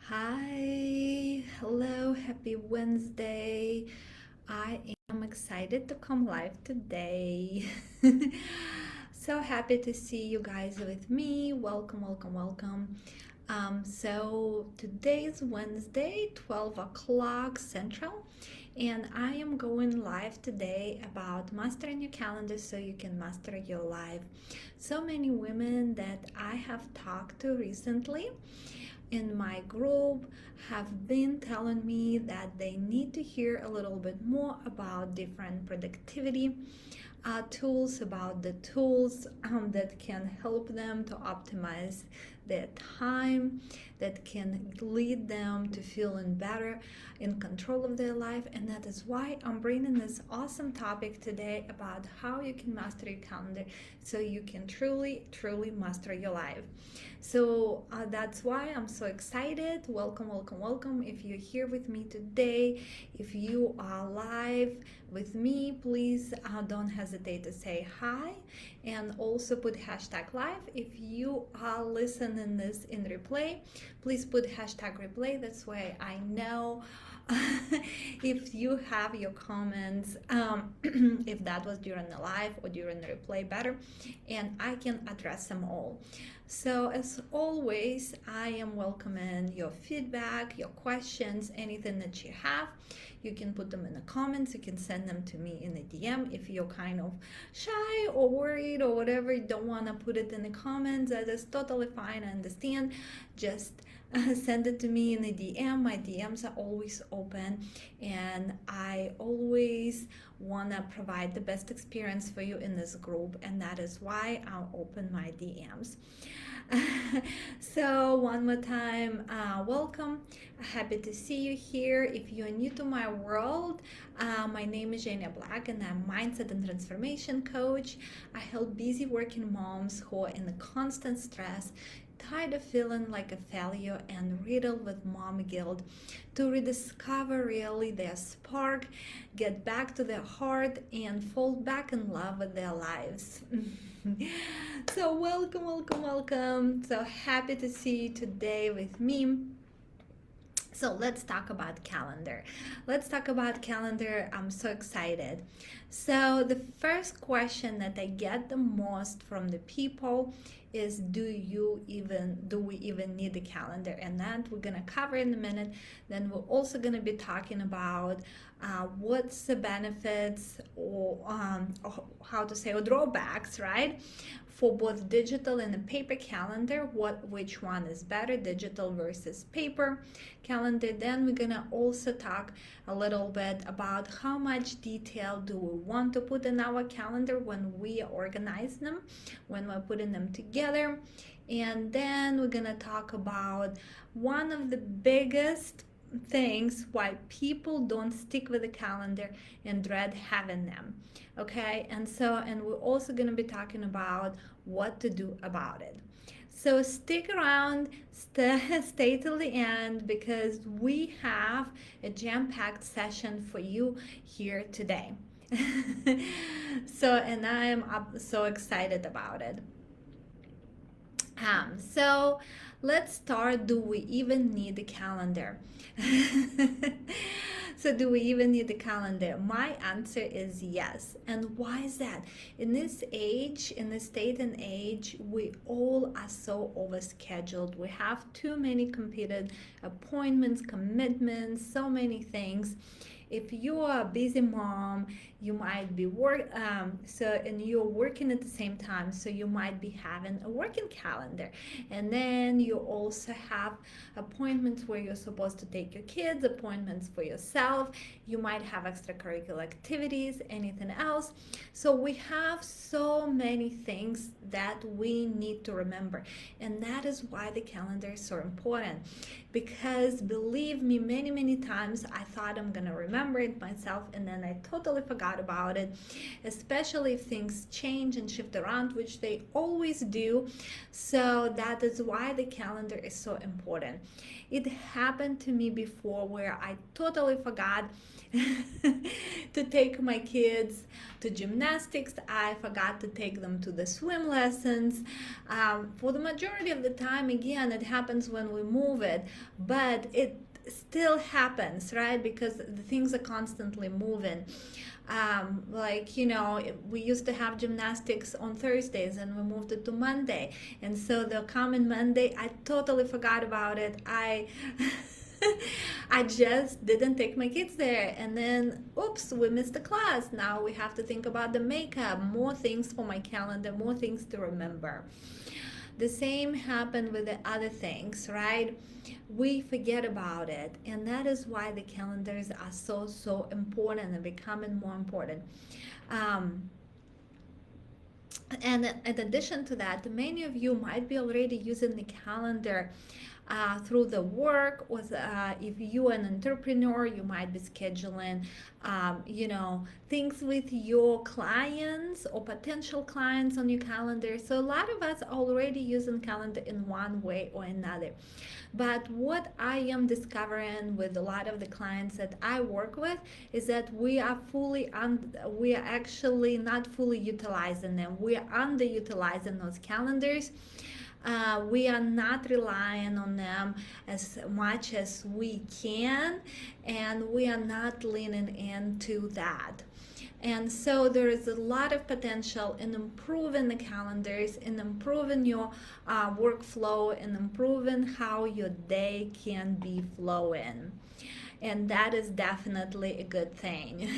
Hi, hello, happy Wednesday. I am excited to come live today. So happy to see you guys with me. Welcome, welcome, welcome. So today is Wednesday, 12 o'clock Central, and I am going live today about mastering your calendar so you can master your life. So many women that I have talked to recently in my group have been telling me that they need to hear a little bit more about different productivity tools, about the tools that can help them to optimize their time, that can lead them to feeling better in control of their life. And that is why I'm bringing this awesome topic today about how you can master your calendar so you can truly master your life. So that's why I'm so excited. Welcome, welcome, welcome. If you're here with me today, if you are live with me, please don't hesitate to say hi and also put hashtag live. If you are listening this in replay, please put hashtag replay. That's why I know if you have your comments, if that was during the live or during the replay better, and I can address them all. So as always, I am welcoming your feedback, your questions, anything that you have. You can put them in the comments. You can send them to me in the DM if you're kind of shy or worried or whatever. You don't want to put it in the comments. That is totally fine. I understand. Just send it to me in the DM. My DMs are always open, and I always want to provide the best experience for you in this group, and that is why I'll open my DMs. So one more time, welcome. Happy to see you here. If you're new to my world, my name is Zhenya Black, and I'm mindset and transformation coach. I help busy working moms who are in the constant stress, tired of feeling like a failure and riddled with mom guilt, to rediscover really their spark, get back to their heart, and fall back in love with their lives. So welcome, welcome, welcome. So happy to see you today with me. So let's talk about calendar. Let's talk about calendar. I'm so excited. So the first question that I get the most from the people is, do we even need a calendar? And that we're gonna cover in a minute. Then we're also gonna be talking about what's the benefits or how to say, or drawbacks, right? For both digital and a paper calendar, which one is better, digital versus paper calendar. Then we're gonna also talk a little bit about how much detail do we want to put in our calendar when we organize them, when we're putting them together. And then we're gonna talk about one of the biggest things why people don't stick with the calendar and dread having them. Okay, and we're also going to be talking about what to do about it. So stick around, stay till the end, because we have a jam-packed session for you here today. And I am so excited about it. So let's start. Do we even need a calendar? So do we even need a calendar? My answer is yes. And why is that? In this age, in this state and age, we all are so overscheduled. We have too many competed appointments, commitments, so many things. If you are a busy mom, you might be and you're working at the same time, so you might be having a working calendar, and then you also have appointments where you're supposed to take your kids, appointments for yourself, you might have extracurricular activities, anything else. So we have so many things that we need to remember, and that is why the calendar is so important. Because believe me, many times I thought I'm gonna remember remember it myself, and then I totally forgot about it, especially if things change and shift around, which they always do. So that is why the calendar is so important. It happened to me before where I totally forgot to take my kids to gymnastics. I forgot to take them to the swim lessons. For the majority of the time, again, it happens when we move it, but it still happens, right? Because the things are constantly moving. Like, we used to have gymnastics on Thursdays and we moved it to Monday. And so the coming Monday, I totally forgot about it. I just didn't take my kids there, and then oops, we missed the class. Now we have to think about the makeup, more things for my calendar, more things to remember. The same happened with the other things, right? We forget about it, and that is why the calendars are so important and becoming more important. And in addition to that, many of you might be already using the calendar through the work, or if you're an entrepreneur, you might be scheduling things with your clients or potential clients on your calendar. So a lot of us are already using calendar in one way or another. But what I am discovering with a lot of the clients that I work with is that we are actually not fully utilizing them. We are underutilizing those calendars. We are not relying on them as much as we can, and we are not leaning into that. And so there is a lot of potential in improving the calendars, in improving your workflow, and improving how your day can be flowing. And that is definitely a good thing.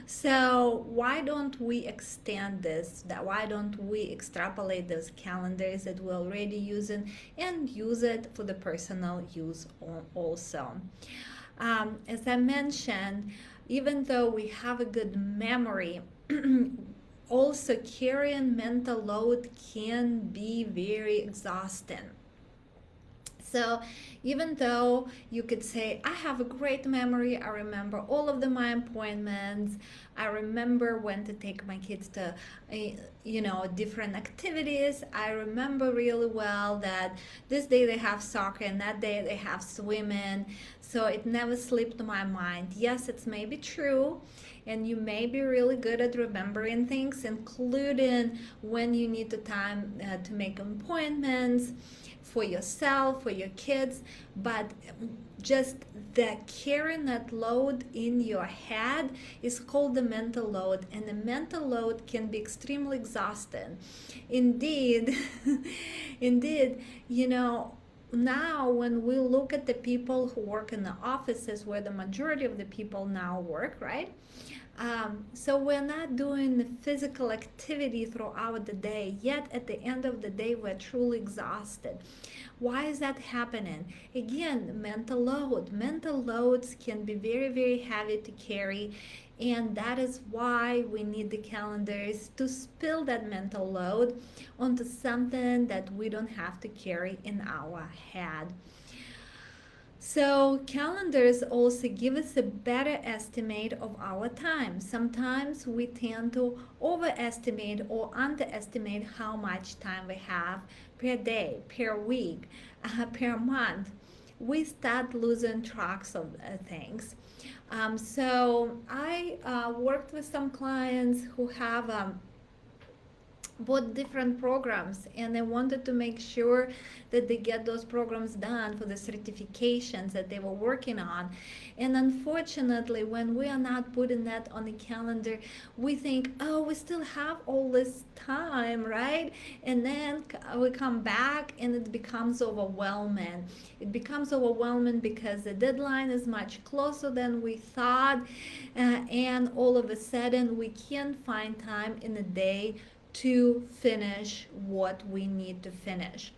So why don't we extend this? Why don't we extrapolate those calendars that we're already using and use it for the personal use also? As I mentioned, even though we have a good memory, also carrying mental load can be very exhausting. So even though you could say, I have a great memory, I remember all of my appointments, I remember when to take my kids to, different activities, I remember really well that this day they have soccer and that day they have swimming, so it never slipped my mind. Yes, it's maybe true, and you may be really good at remembering things, including when you need the time to make appointments for yourself, for your kids, but just the carrying that load in your head is called the mental load, and the mental load can be extremely exhausting. Indeed, now when we look at the people who work in the offices where the majority of the people now work, right? So we're not doing the physical activity throughout the day, yet at the end of the day we're truly exhausted. Why is that happening? Again, mental load. Mental loads can be very heavy to carry, and that is why we need the calendars to spill that mental load onto something that we don't have to carry in our head. So calendars also give us a better estimate of our time. Sometimes we tend to overestimate or underestimate how much time we have per day, per week, per month. We start losing tracks of things. So I worked with some clients who have bought different programs, and they wanted to make sure that they get those programs done for the certifications that they were working on. And unfortunately, when we are not putting that on the calendar, we think, oh, we still have all this time, right? And then we come back and it becomes overwhelming. It becomes overwhelming because the deadline is much closer than we thought, and all of a sudden we can't find time in a day to finish what we need to finish.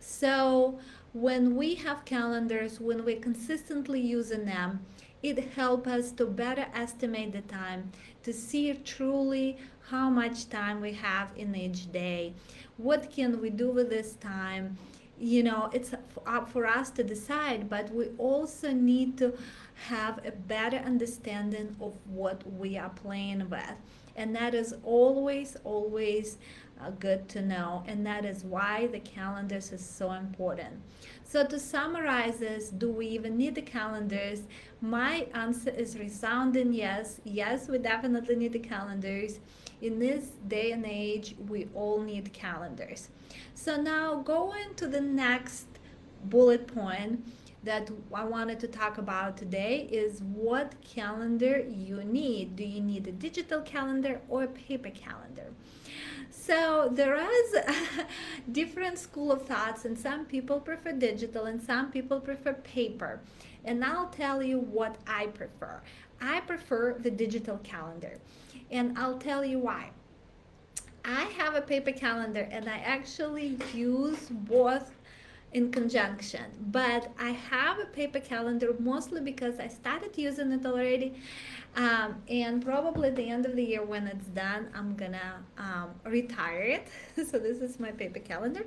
So when we have calendars, when we're consistently using them, it helps us to better estimate the time, to see truly how much time we have in each day. What can we do with this time? it's up for us to decide, but we also need to have a better understanding of what we are playing with. And that is always, always good to know. And that is why the calendars is so important. So to summarize this, do we even need the calendars? My answer is resounding yes. Yes, we definitely need the calendars. In this day and age, we all need calendars. So now going to the next bullet point that I wanted to talk about today is what calendar you need. Do you need a digital calendar or a paper calendar? So there is a different school of thoughts, and some people prefer digital and some people prefer paper. And I'll tell you what I prefer. I prefer the digital calendar, and I'll tell you why. I have a paper calendar and I actually use both in conjunction, but I have a paper calendar mostly because I started using it already, and probably at the end of the year when it's done I'm gonna retire it. So this is my paper calendar.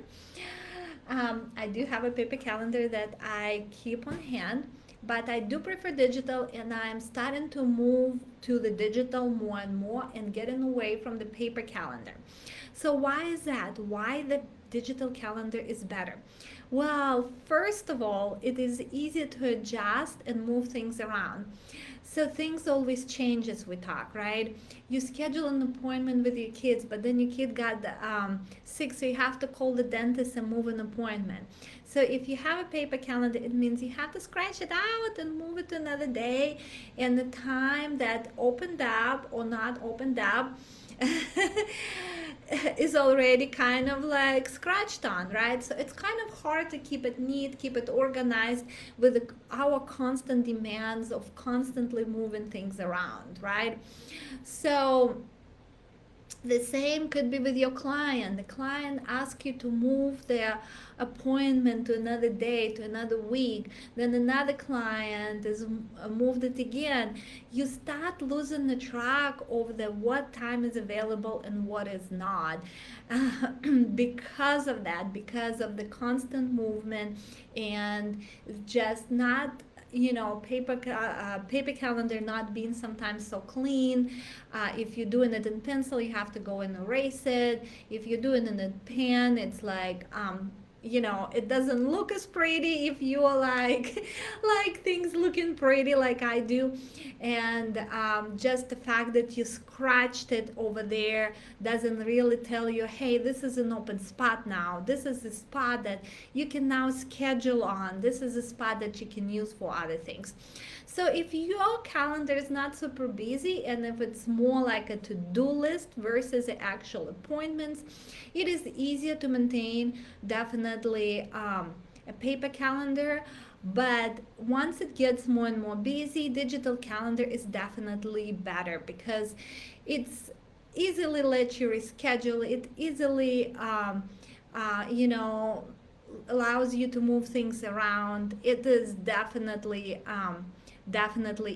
I do have a paper calendar that I keep on hand, but I do prefer digital, and I'm starting to move to the digital more and more and getting away from the paper calendar. So why is that? Why the digital calendar is better? Well, first of all, it is easier to adjust and move things around. So things always change as we talk, right? You schedule an appointment with your kids, but then your kid got sick, so you have to call the dentist and move an appointment. So if you have a paper calendar, it means you have to scratch it out and move it to another day, and the time that opened up or not opened up is already kind of like scratched on, right? So it's kind of hard to keep it neat, keep it organized with our constant demands of constantly moving things around, right? So the same could be with your client. The client asks you to move their appointment to another day, to another week. Then another client is moved it again. You start losing the track of the what time is available and what is not, because of that, because of the constant movement and just not paper calendar not being sometimes so clean. If you're doing it in pencil, you have to go and erase it. If you're doing it in a pen, it's like it doesn't look as pretty if you are like like things looking pretty like I do. And just the fact that you scratched it over there doesn't really tell you, hey, this is an open spot now. This is a spot that you can now schedule on. This is a spot that you can use for other things. So if your calendar is not super busy, and if it's more like a to-do list versus the actual appointments, it is easier to maintain definitely a paper calendar. But once it gets more and more busy, digital calendar is definitely better because it's easily let you reschedule. It easily allows you to move things around. It is definitely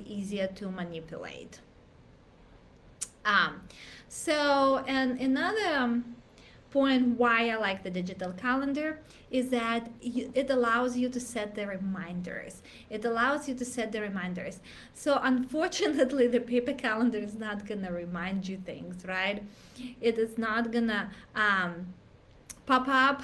easier to manipulate. Um, and another point why I like the digital calendar is that it allows you to set the reminders. It allows you to set the reminders. So unfortunately, the paper calendar is not gonna remind you things, right? It is not gonna pop up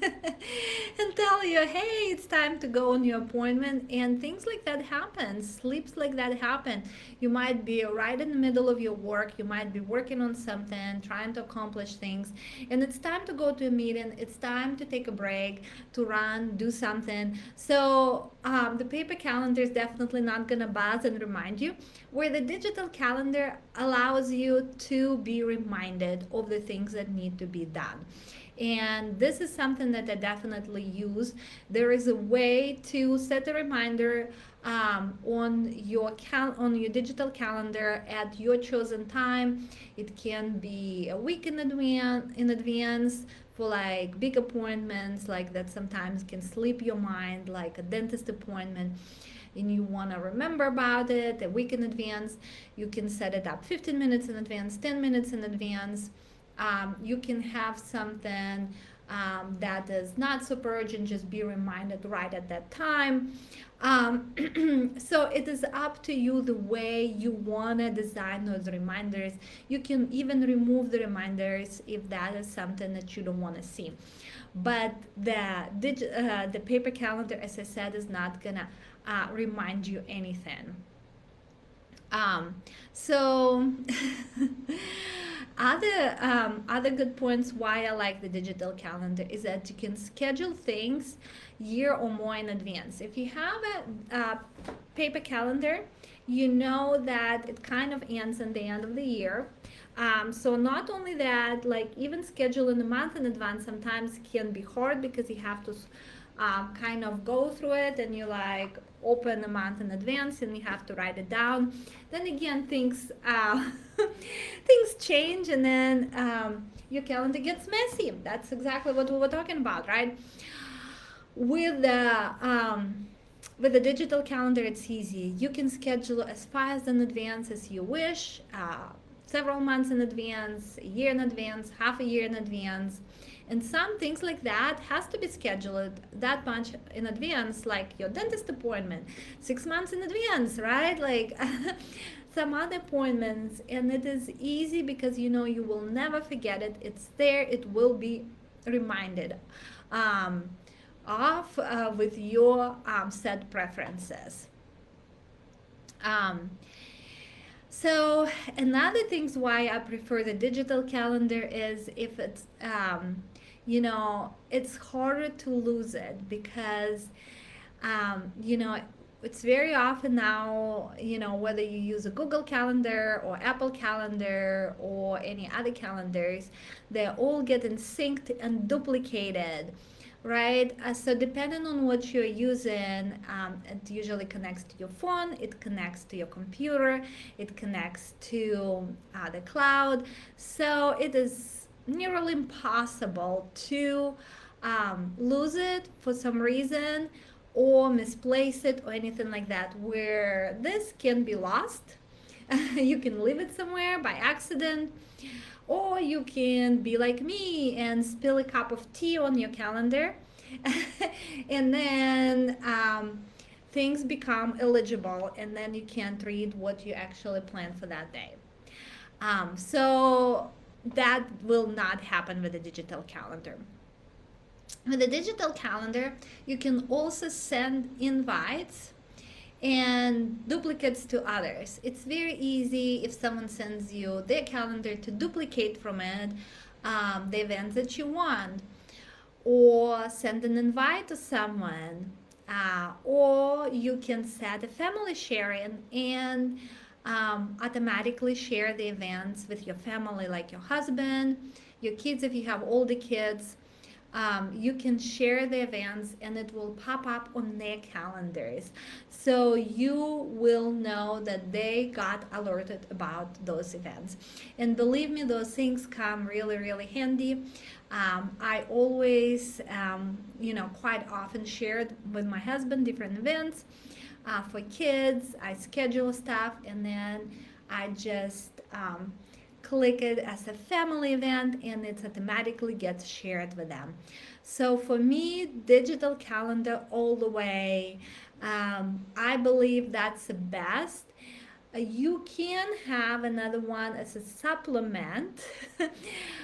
and tell you, hey, it's time to go on your appointment. And things like that happen. Sleeps like that happen. You might be right in the middle of your work. You might be working on something, trying to accomplish things. And it's time to go to a meeting. It's time to take a break, to run, do something. So the paper calendar is definitely not going to buzz and remind you, where the digital calendar allows you to be reminded of the things that need to be done. And this is something that I definitely use. There is a way to set a reminder on your digital calendar at your chosen time. It can be a week in advance for like big appointments like that sometimes can slip your mind, like a dentist appointment, and you want to remember about it a week in advance. You can set it up 15 minutes in advance, 10 minutes in advance. You can have something that is not super urgent, just be reminded right at that time. So it is up to you the way you want to design those reminders. You can even remove the reminders if that is something that you don't want to see. But the paper calendar, as I said, is not gonna remind you anything. So other good points why I like the digital calendar is that you can schedule things year or more in advance. If you have a paper calendar, you know that it kind of ends in the end of the year. So not only that, like even scheduling a month in advance sometimes can be hard because you have to kind of go through it, and you like open a month in advance and you have to write it down. Then again, things things change, and then your calendar gets messy. That's exactly what we were talking about, right? With the digital calendar, it's easy. You can schedule as far as in advance as you wish, several months in advance, a year in advance, half a year in advance. And some things like that has to be scheduled that much in advance, like your dentist appointment, 6 months in advance, right? Like some other appointments. And it is easy because you know you will never forget it. It's there, it will be reminded of with your set preferences. So another things why I prefer the digital calendar is if it's it's harder to lose it because it's very often now, whether you use a Google Calendar or Apple Calendar or any other calendars, they all getting synced and duplicated, right? So depending on what you're using, it usually connects to your phone, it connects to your computer, it connects to the cloud. So it is nearly impossible to lose it for some reason or misplace it or anything like that, where this can be lost. You can leave it somewhere by accident, or you can be like me and spill a cup of tea on your calendar and then things become illegible, and then you can't read what you actually planned for that day. So that will not happen with a digital calendar. With a digital calendar, you can also send invites and duplicates to others. It's very easy if someone sends you their calendar to duplicate from it the events that you want, or send an invite to someone, or you can set a family sharing and automatically share the events with your family, like your husband, your kids if you have older kids. You can share the events and it will pop up on their calendars. So you will know that they got alerted about those events. And believe me, those things come really, really handy. I always, quite often shared with my husband different events for kids. I schedule stuff and then I just click it as a family event and it automatically gets shared with them. So for me, digital calendar all the way. I believe that's the best. You can have another one as a supplement,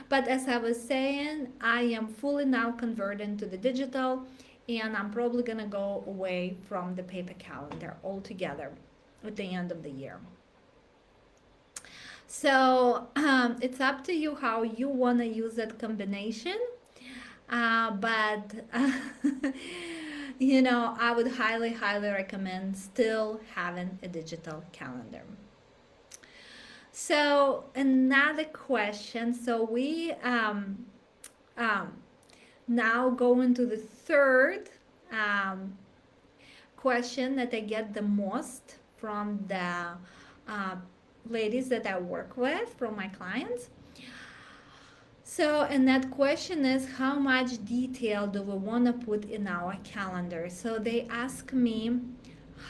but as I was saying, I am fully now converting to the digital, and I'm probably gonna go away from the paper calendar altogether at the end of the year. So it's up to you how you want to use that combination. But I would highly, highly recommend still having a digital calendar. So another question. So we now go into the third question that I get the most from the ladies that I work with, from my clients. So, and that question is, how much detail do we want to put in our calendar? So they ask me,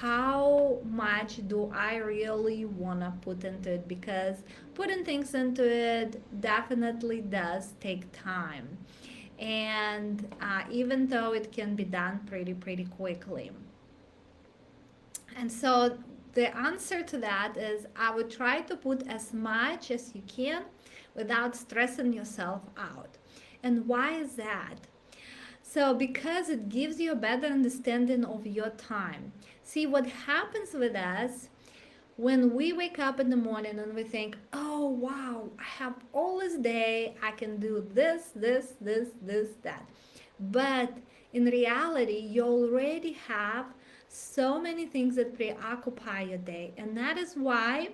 how much do I really want to put into it? Because putting things into it definitely does take time. And even though it can be done pretty quickly. And so the answer to that is I would try to put as much as you can without stressing yourself out. And why is that? So, because it gives you a better understanding of your time. See, what happens with us when we wake up in the morning and we think, oh, wow, I have all this day, I can do this, that. But in reality, you already have so many things that preoccupy your day. And that is why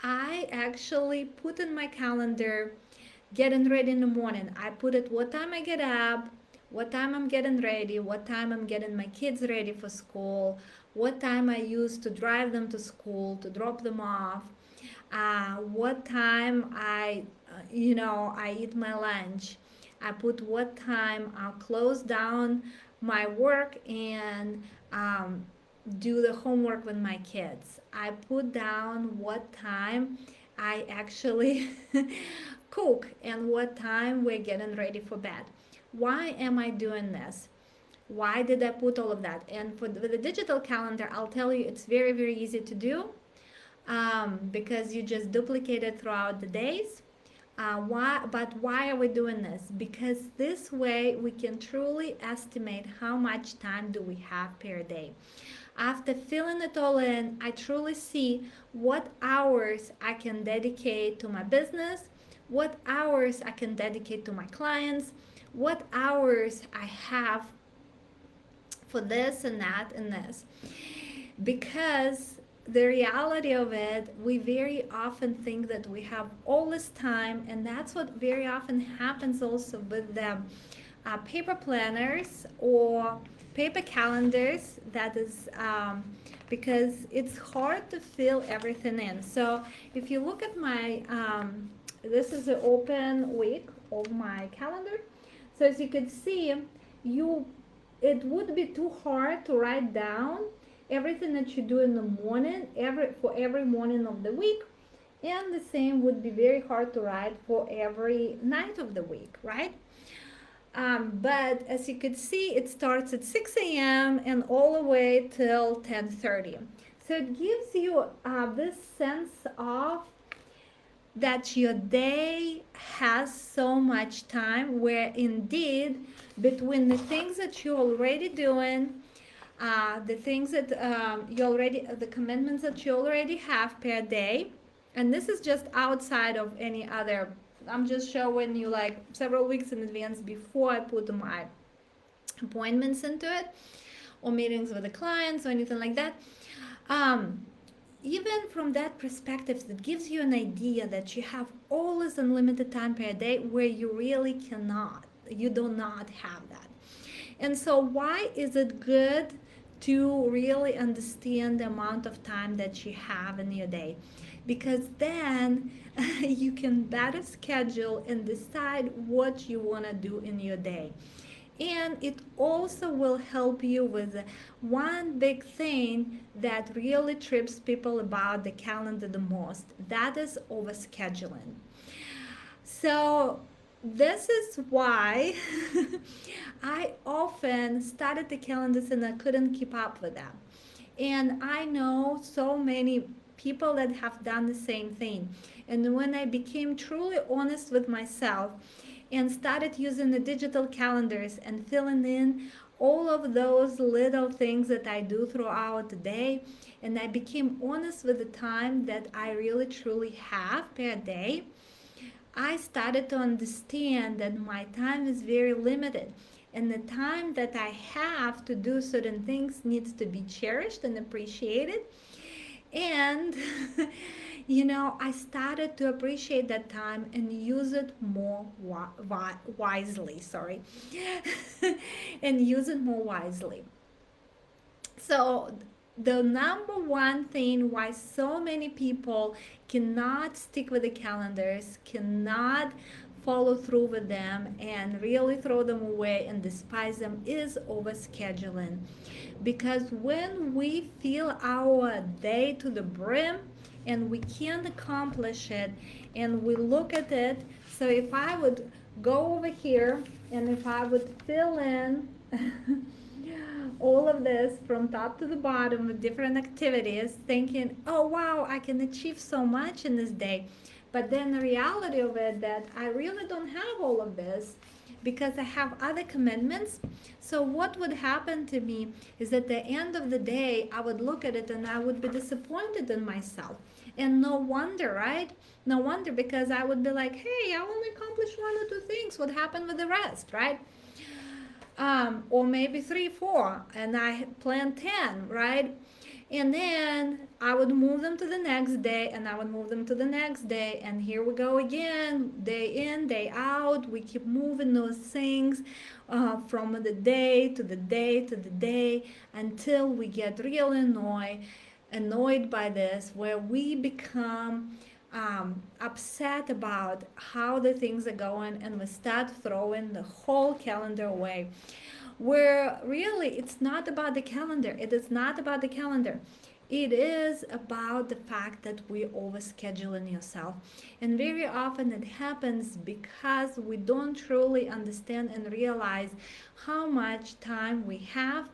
I actually put in my calendar getting ready in the morning. I put it what time I get up, what time I'm getting ready, what time I'm getting my kids ready for school, what time I use to drive them to school, to drop them off, what time I eat my lunch. I put what time I'll close down my work and do the homework with my kids. I put down what time I actually cook and what time we're getting ready for bed. Why am I doing this? Why did I put all of that? And for the digital calendar, I'll tell you it's very easy to do because you just duplicate it throughout the days. Why are we doing this? Because this way we can truly estimate how much time do we have per day. After filling it all in, I truly see what hours I can dedicate to my business, what hours I can dedicate to my clients, what hours I have for this and that and this. Because the reality of it, we very often think that we have all this time, and that's what very often happens also with the paper planners or paper calendars. That is because it's hard to fill everything in. So if you look at my this is an open week of my calendar. So as you can see, it would be too hard to write down everything that you do in the morning, for every morning of the week, and the same would be very hard to write for every night of the week, right? But as you could see, it starts at 6 a.m. and all the way till 10:30. So it gives you this sense of that your day has so much time, where indeed between the things that you're already doing, the things that the commitments that you already have per day, and this is just outside of any other. I'm just showing you like several weeks in advance before I put my appointments into it, or meetings with the clients or anything like that. Even from that perspective, it gives you an idea that you have all this unlimited time per day, where you really you do not have that. And so why is it good to really understand the amount of time that you have in your day? Because then you can better schedule and decide what you want to do in your day. And it also will help you with one big thing that really trips people about the calendar the most. That is overscheduling. So this is why I often started the calendars and I couldn't keep up with them. And I know so many people that have done the same thing. And when I became truly honest with myself and started using the digital calendars and filling in all of those little things that I do throughout the day, and I became honest with the time that I really truly have per day, I started to understand that my time is very limited, and the time that I have to do certain things needs to be cherished and appreciated. And I started to appreciate that time and use it more wisely, and use it more wisely. So the number one thing why so many people cannot stick with the calendars, cannot follow through with them, and really throw them away and despise them is overscheduling. Because when we fill our day to the brim and we can't accomplish it, and we look at it, so if I would go over here, and if I would fill in all of this from top to the bottom with different activities, thinking, oh wow, I can achieve so much in this day. But then the reality of it that I really don't have all of this because I have other commitments. So what would happen to me is at the end of the day, I would look at it and I would be disappointed in myself. And no wonder, right? No wonder, because I would be like, hey, I only accomplished one or two things. What happened with the rest, right? Or maybe three, four, and I planned 10, right? And then I would move them to the next day, and I would move them to the next day, and here we go again, day in, day out. We keep moving those things from the day to the day to the day until we get really annoyed by this, where we become upset about how the things are going, and we start throwing the whole calendar away. Where really it's not about the calendar. It is not about the calendar. It is about the fact that we overscheduling yourself. And very often it happens because we don't truly understand and realize how much time we have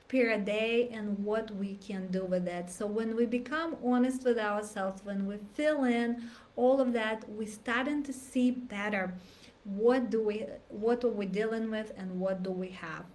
per day and what we can do with it. So when we become honest with ourselves, when we fill in all of that, we're starting to see better what are we dealing with and what do we have.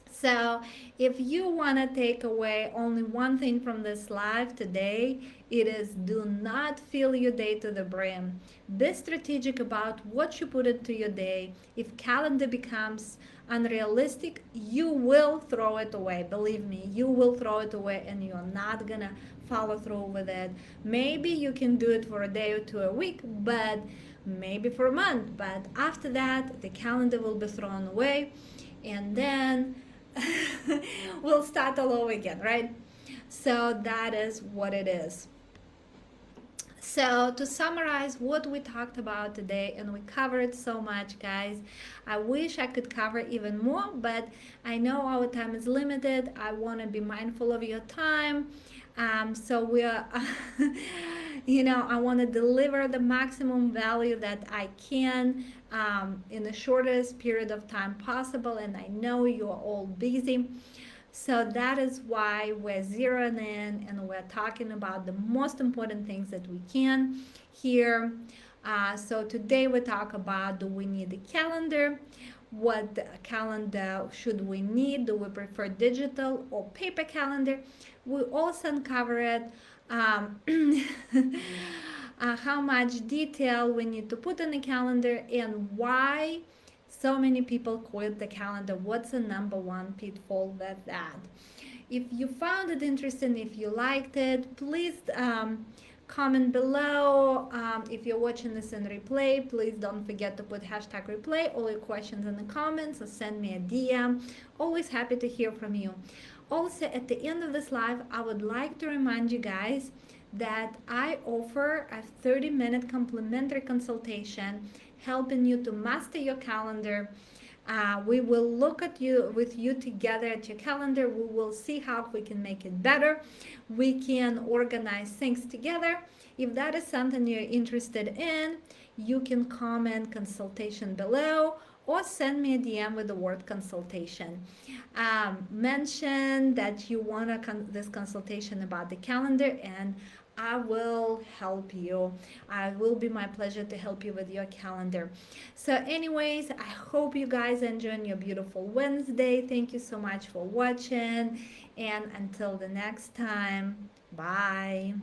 So if you want to take away only one thing from this live today, it is do not fill your day to the brim. Be strategic about what you put into your day. If calendar becomes unrealistic, you will throw it away. Believe me, you will throw it away and you're not gonna follow through with it. Maybe you can do it for a day or two a week, but maybe for a month. But after that, the calendar will be thrown away, and then we'll start all over again, right? So that is what it is. So to summarize what we talked about today, and we covered so much, guys. I wish I could cover even more, but I know our time is limited. I want to be mindful of your time. So we are, I want to deliver the maximum value that I can in the shortest period of time possible. And I know you're all busy. So that is why we're zeroing in and we're talking about the most important things that we can here. So today we talk about, do we need a calendar? What calendar should we need? Do we prefer digital or paper calendar? We also uncovered how much detail we need to put in the calendar and why so many people quit the calendar. What's the number one pitfall with that? If you found it interesting, if you liked it, please comment below. If you're watching this in replay, please don't forget to put hashtag replay, all your questions in the comments, or send me a DM. Always happy to hear from you. Also, at the end of this live, I would like to remind you guys that I offer a 30-minute complimentary consultation helping you to master your calendar. We will look at you with you together at your calendar. We will see how we can make it better. We can organize things together. If that is something you're interested in, you can comment consultation below or send me a DM with the word consultation. Mention that you want this consultation about the calendar, and I will help you. It will be my pleasure to help you with your calendar. So anyways, I hope you guys enjoying your beautiful Wednesday. Thank you so much for watching. And until the next time, bye.